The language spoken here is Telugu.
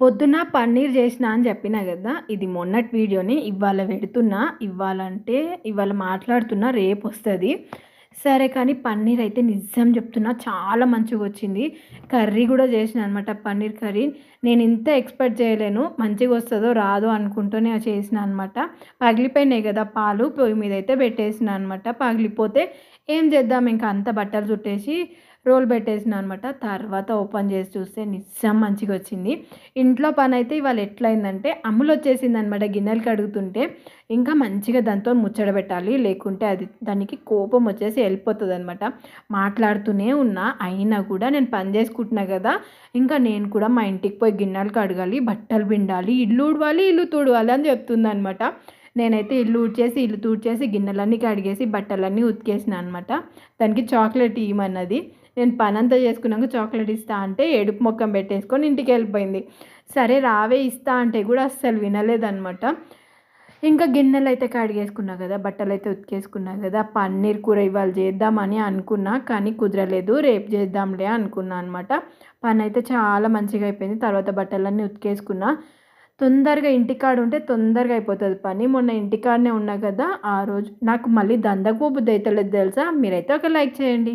పొద్దున పన్నీర్ చేసినా అని చెప్పినా కదా! ఇది మొన్నటి వీడియోని ఇవాళ పెడుతున్నా. ఇవాళ మాట్లాడుతున్నా రేపొస్తది. సరే కానీ పన్నీర్ అయితే నిజం చెప్తున్నా చాలా మంచిగొచ్చింది. కర్రీ కూడా చేసినా అనమాట పన్నీర్ కర్రీ. నేను ఇంత ఎక్స్‌పెక్ట్ చేయలేను. మంచిగొస్తదో రాదో అనుకుంటూనే చేసినా అనమాట. పగిలిపోయినాయి కదా పాలు పొయ్యి మీదయితే పెట్టేసినా అనమాట. పగిలిపోతే ఏం చేద్దాం ఇంక అంతా బట్టలు చుట్టేసి రోల్ పెట్టేసినా అనమాట. తర్వాత ఓపెన్ చేసి చూస్తే నిజం మంచిగొచ్చింది. ఇంట్లో పనైతే ఇవాళ ఎట్లయిందంటే అమ్ములొచ్చేసిందనమాట గిన్నెలు కడుగుతుంటే. ఇంకా మంచిగా దాంతో ముచ్చట పెట్టాలి. లేకుంటే దానికి కోపం వచ్చేసి వెళ్ళిపోతదనమాట. మాట్లాడుతూనే ఉన్నా. అయినా కూడా నేను పని చేసుకుంటున్నా కదా! ఇంకా నేను కూడా మా ఇంటికి పోయి గిన్నెలు కడగాలి, బట్టలు పిండాలి, ఇల్లు ఊడవాలి, ఇల్లు తుడవాలి అని చెప్తుందనమాట. నేనైతే ఇల్లు ఊడ్చేసి, ఇల్లు తుడిచేసి, గిన్నెలన్నీ కడిగేసి, బట్టలన్నీ ఉతికేసినా అనమాట. దానికి చాక్లెట్ ఇయ్యమన్నది. నేను పనంతా చేసుకున్నాక చాక్లెట్ ఇస్తా అంటే ఏడుపు మొఖం పెట్టేసుకొని ఇంటికెళ్ళిపోయింది. సరే రావే ఇస్తా అంటే కూడా అస్సలు వినలేదనమాట. ఇంకా గిన్నెలైతే కడిగేసుకున్నా కదా! బట్టలైతే ఉతికేసుకున్నా కదా! పన్నీర్ కూర ఇవాళ చేద్దామని అనుకున్నా. కానీ కుదరలేదు. రేపు చేద్దాంలే అనుకున్నా అనమాట. పనైతే చాలా మంచిగా అయిపోయింది. తర్వాత బట్టలన్నీ ఉతికేసుకున్నా. తొందరగా ఇంటికాడ ఉంటే తొందరగా అయిపోతది పని. మొన్న ఇంటికాడనే ఉన్నా కదా! ఆ రోజు నాకు మళ్ళీ దందకు పోబుద్ధి అయితలేదు తెలుసా! మీరైతే ఒక లైక్ చేయండి.